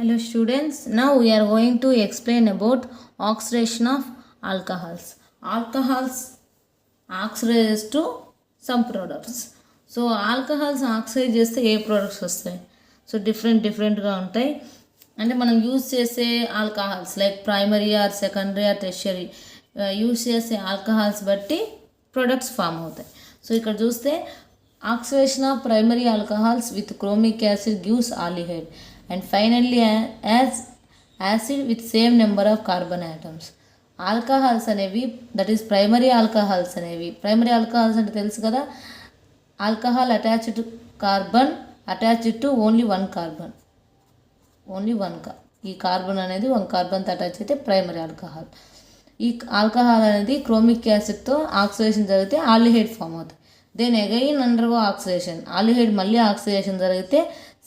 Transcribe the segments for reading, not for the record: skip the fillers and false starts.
Hello students, now we are going to explain about oxidation of alcohols. Alcohols oxidize to some products. So alcohols oxidize చేస్తే ఏ products వస్తాయి? So డిఫరెంట్గా ఉంటాయి. అంటే మనం use చేసే alcohols like primary or secondary or tertiary use చేసే alcohols బట్టి products form అవుతాయి. సో ఇక్కడ చూస్తే oxidation of primary alcohols with chromic acid gives aldehyde and finally as acid with same number of carbon atoms. Alcohols అనేవి that is primary alcohols అనేవి primary alcohols అంటే తెలుసు కదా, alcohol attached carbon attached to only one carbon ఈ carbon అనేది one కార్బన్తో attach అయితే primary alcohol. ఈ ఆల్కహాల్ అనేది క్రోమిక్ యాసిడ్తో ఆక్సిడేషన్ జరిగితే ఆల్డిహైడ్ ఫామ్ అవుతుంది. Then again undergo oxidation, aldehyde మళ్ళీ ఆక్సిడేషన్ జరిగితే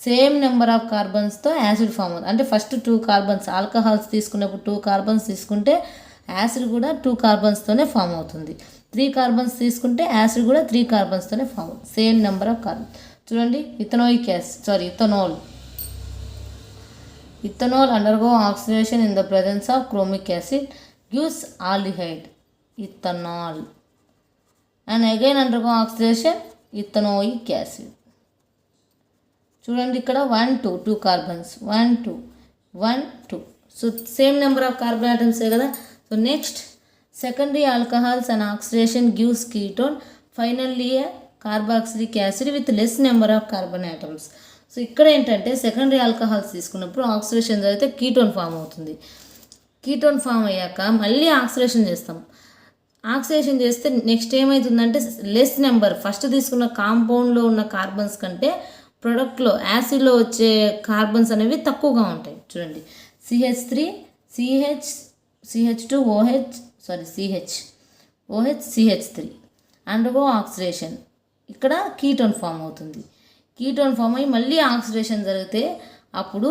సేమ్ నెంబర్ ఆఫ్ కార్బన్స్తో యాసిడ్ ఫామ్ అవుతుంది. అంటే ఫస్ట్ 2 కార్బన్స్ ఆల్కహాల్స్ తీసుకున్నప్పుడు 2 కార్బన్స్ తీసుకుంటే యాసిడ్ కూడా 2 కార్బన్స్తోనే ఫామ్ అవుతుంది. 3 కార్బన్స్ తీసుకుంటే యాసిడ్ కూడా 3 కార్బన్స్తోనే ఫామ్ అవుతుంది. Same number of carbon. చూడండి ethanol undergo oxidation in the presence of chromic acid gives aldehyde ethanal and again undergo oxidation ethanoic acid. చూడండి ఇక్కడ 1 2 carbons 1 2. So same number of carbon ఆటమ్సే కదా. So next secondary alcohols and oxidation gives ketone finally carboxylic acid with less number of carbon atoms. So ఇక్కడ ఏంటంటే secondary alcohols తీసుకున్నప్పుడు oxidation జరిగితే ketone form అవుతుంది. Ketone form అయ్యాక మళ్ళీ oxidation చేస్తాం. ఆక్సిడేషన్ చేస్తే నెక్స్ట్ ఏమవుతుందంటే లెస్ నెంబర్ ఫస్ట్ తీసుకున్న కాంపౌండ్లో ఉన్న కార్బన్స్ కంటే ప్రొడక్ట్లో యాసిడ్లో వచ్చే కార్బన్స్ అనేవి తక్కువగా ఉంటాయి. చూడండి CH3 CH2 OH CH3 undergo oxidation. ఇక్కడ కీటోన్ ఫామ్ అవుతుంది. కీటోన్ ఫామ్ అయ్యి మళ్ళీ ఆక్సిడేషన్ జరిగితే అప్పుడు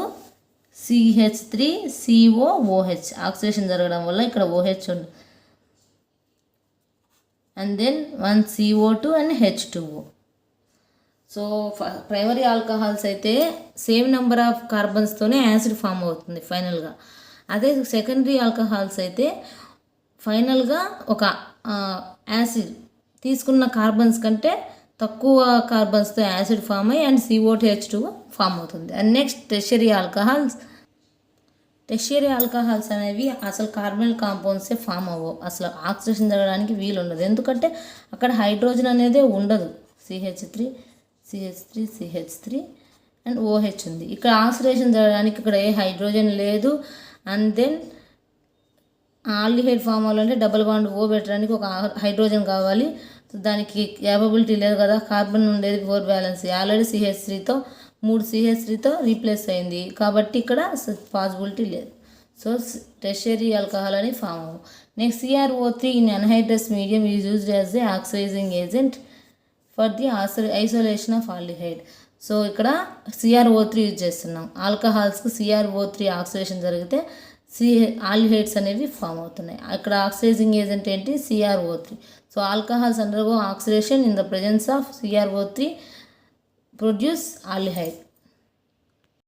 CH3 COOH ఆక్సిడేషన్ జరగడం వల్ల ఇక్కడ OH ఉంది. And then 1 CO2 and H2O. So primary alcohols అయితే సేమ్ నెంబర్ ఆఫ్ కార్బన్స్తోనే యాసిడ్ ఫామ్ అవుతుంది ఫైనల్గా. అదే సెకండరీ ఆల్కహాల్స్ అయితే ఫైనల్గా ఒక యాసిడ్ తీసుకున్న కార్బన్స్ కంటే తక్కువ కార్బన్స్తో యాసిడ్ ఫామ్ అయ్యి అండ్ CO2H2 ఫామ్ అవుతుంది. అండ్ నెక్స్ట్ టెర్షరీ ఆల్కహాల్స్ అనేవి అసలు కార్బన్ కాంపౌండ్సే ఫామ్ అవ్వవు, అసలు ఆక్సిడేషన్ జరగడానికి వీలు ఉండదు. ఎందుకంటే అక్కడ హైడ్రోజన్ అనేది ఉండదు. CH3 అండ్ OH ఉంది. ఇక్కడ ఆక్సిడేషన్ జరగడానికి ఇక్కడ ఏ హైడ్రోజన్ లేదు. అండ్ దెన్ ఆల్డిహైడ్ ఫామ్ అవ్వాలంటే డబుల్ బాండ్ O పెట్టడానికి ఒక హైడ్రోజన్ కావాలి. దానికి క్యాపబిలిటీ లేదు కదా, కార్బన్ ఉండేది 4 బ్యాలెన్స్ ఆల్రెడీ CH3తో 3 CH3తో రీప్లేస్ అయింది కాబట్టి ఇక్కడ పాసిబిలిటీ లేదు. సో టెర్షరీ ఆల్కహాల్ అని ఫామ్ అవ్వవు. Next CrO3 in anhydrous medium is used as a oxidizing agent for the isolation of aldehyde. So ఇక్కడ CrO3 యూజ్ చేస్తున్నాం. ఆల్కహాల్స్కి CrO3 ఆక్సిడేషన్ జరిగితే ఆల్డిహైడ్స్ అనేవి ఫామ్ అవుతున్నాయి. ఇక్కడ ఆక్సిడైజింగ్ ఏజెంట్ ఏంటి? CrO3. So alcohols undergo oxidation in the presence of CrO3 produce aldehyde.